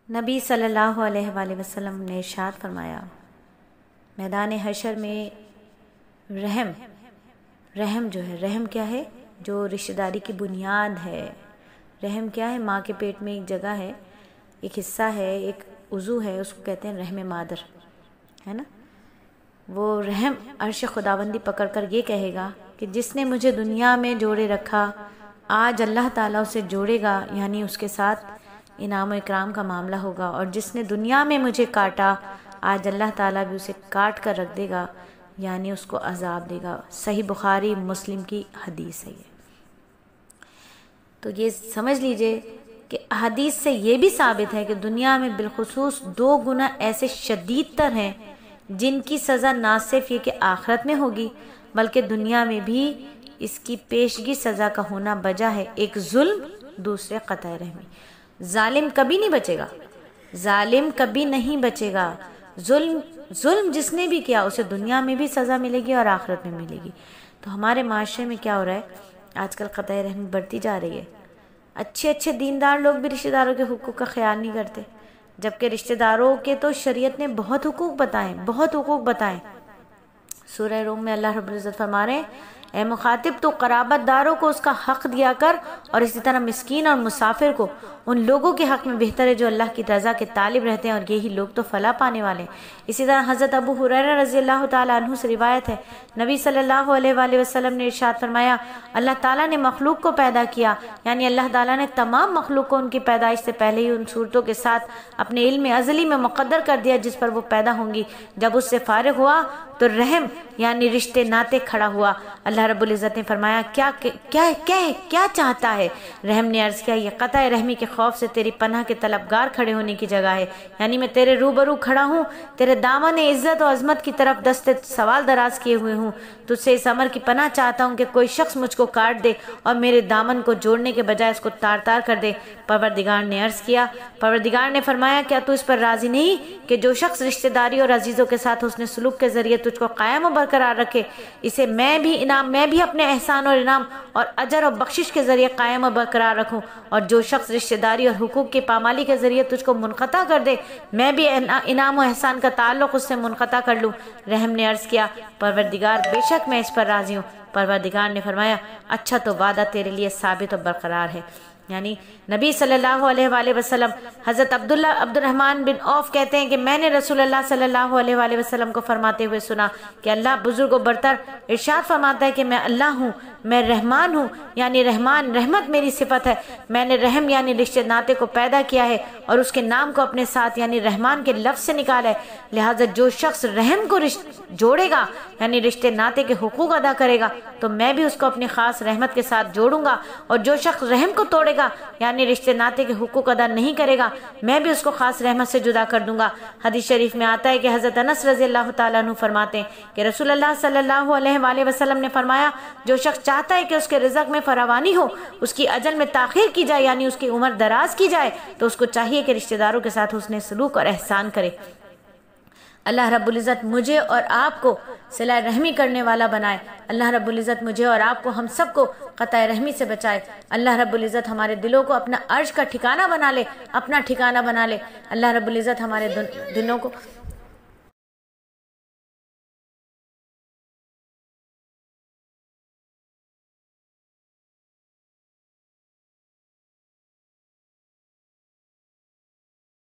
نبی صلی اللہ علیہ وآلہ وسلم نے ارشاد فرمایا، میدان حشر میں رحم جو ہے، رحم کیا ہے؟ جو رشتہ داری کی بنیاد ہے۔ رحم کیا ہے؟ ماں کے پیٹ میں ایک جگہ ہے، ایک حصہ ہے، ایک عضو ہے، اس کو کہتے ہیں رحم مادر، ہے نا؟ وہ رحم عرش خداوندی پکڑ کر یہ کہے گا کہ جس نے مجھے دنیا میں جوڑے رکھا، آج اللہ تعالیٰ اسے جوڑے گا، یعنی اس کے ساتھ انعام و اکرام کا معاملہ ہوگا، اور جس نے دنیا میں مجھے کاٹا، آج اللہ تعالیٰ بھی اسے کاٹ کر رکھ دے گا، یعنی اس کو عذاب دے گا۔ صحیح بخاری مسلم کی حدیث ہے یہ۔ تو یہ سمجھ لیجئے کہ حدیث سے یہ بھی ثابت ہے کہ دنیا میں بالخصوص 2 گناہ ایسے شدید تر ہیں جن کی سزا نہ صرف یہ کہ آخرت میں ہوگی بلکہ دنیا میں بھی اس کی پیشگی سزا کا ہونا بجا ہے۔ ایک ظلم، دوسرے قطع رحمی۔ ظالم کبھی نہیں بچے گا، ظالم کبھی نہیں بچے گا۔ ظلم جس نے بھی کیا اسے دنیا میں بھی سزا ملے گی اور آخرت میں ملے گی۔ تو ہمارے معاشرے میں کیا ہو رہا ہے؟ آج کل قطع رحمی بڑھتی جا رہی ہے۔ اچھے دیندار لوگ بھی رشتہ داروں کے حقوق کا خیال نہیں کرتے، جبکہ رشتہ داروں کے تو شریعت نے بہت حقوق بتائیں۔ سورہ روم میں اللہ رب العزت فرما رہے ہیں، اے مخاطب تو قرابت داروں کو اس کا حق دیا کر، اور اسی طرح مسکین اور مسافر کو۔ ان لوگوں کے حق میں بہتر ہے جو اللہ کی رضا کے طالب رہتے ہیں، اور یہی لوگ تو فلاح پانے والے ہیں۔ اسی طرح حضرت ابو ہریرہ رضی اللہ تعالیٰ عنہ سے روایت ہے، نبی صلی اللہ علیہ وآلہ وسلم نے ارشاد فرمایا، اللہ تعالیٰ نے مخلوق کو پیدا کیا، یعنی اللہ تعالیٰ نے تمام مخلوق کو ان کی پیدائش سے پہلے ہی ان صورتوں کے ساتھ اپنے علم ازلی میں مقدر کر دیا جس پر وہ پیدا ہوں گی۔ جب اس سے فارغ ہوا تو رحم یعنی رشتے ناتے کھڑا ہوا۔ اللہ رب العزت نے فرمایا، کیا چاہتا ہے؟ رحم نے عرض کیا، یہ قطع رحمی کے خوف سے تیری پناہ کے طلبگار کھڑے ہونے کی جگہ ہے، یعنی میں تیرے روبرو کھڑا ہوں، تیرے دامن عزت و عظمت کی طرف دست سوال دراز کیے ہوئے ہوں، تجھ سے اس امر کی پناہ چاہتا ہوں کہ کوئی شخص مجھ کو کاٹ دے اور میرے دامن کو جوڑنے کے بجائے اس کو تار تار کر دے۔ پروردگار نے عرض کیا، پروردگار نے فرمایا، کیا تو اس پر راضی نہیں کہ جو شخص رشتہ داری اور عزیزوں کے ساتھ حسن سلوک کے ذریعے تجھ کو قائم و برقرار رکھے، اسے میں بھی اپنے احسان اور انعام اور اجر و بخشش کے ذریعے قائم و برقرار رکھوں، اور جو شخص رشتہ داری اور حقوق کی پامالی کے ذریعے تجھ کو منقطع کر دے، میں بھی انعام و احسان کا تعلق اس سے منقطع کر لوں۔ رحم نے عرض کیا، پروردگار بے شک میں اس پر راضی ہوں۔ پروردگار نے فرمایا، اچھا تو وعدہ تیرے لیے ثابت و برقرار ہے۔ یعنی نبی صلی اللہ علیہ وآلہ وسلم، حضرت عبد الرحمن بن عوف کہتے ہیں کہ میں نے رسول اللہ صلی اللہ علیہ وآلہ وسلم کو فرماتے ہوئے سنا کہ اللہ بزرگ و برتر ارشاد فرماتا ہے کہ میں اللہ ہوں، میں رحمان ہوں، یعنی رحمان رحمت میری صفت ہے۔ میں نے رحم یعنی رشتے ناتے کو پیدا کیا ہے اور اس کے نام کو اپنے ساتھ یعنی رحمان کے لفظ سے نکالا ہے، لہٰذا جو شخص رحم کو جوڑے گا یعنی رشتے ناتے کے حقوق ادا کرے گا تو میں بھی اس کو اپنی خاص رحمت کے ساتھ جوڑوں گا، اور جو شخص رحم کو توڑے گا یعنی رشتے ناتے کے حقوق ادا نہیں کرے گا میں بھی اس کو خاص رحمت سے جدا کر دوں گا۔ حدیث شریف میں آتا ہے کہ حضرت انس رضی اللہ تعالیٰ عنہ فرماتے ہیں کہ رسول اللہ صلی اللہ علیہ وآلہ وسلم نے فرمایا، جو شخص چاہتا ہے کہ اس کے رزق میں فراوانی ہو، اس کی اجل میں تاخیر کی جائے یعنی اس کی عمر دراز کی جائے، تو اس کو چاہیے کہ رشتہ داروں کے ساتھ حسن سلوک اور احسان کرے۔ اللہ رب العزت مجھے اور آپ کو صلہ رحمی کرنے والا بنائے۔ اللہ رب العزت مجھے اور آپ کو، ہم سب کو قطع رحمی سے بچائے۔ اللہ رب العزت ہمارے دلوں کو اپنا عرش کا ٹھکانہ بنا لے، اپنا ٹھکانہ بنا لے۔ اللہ رب العزت ہمارے دلوں کو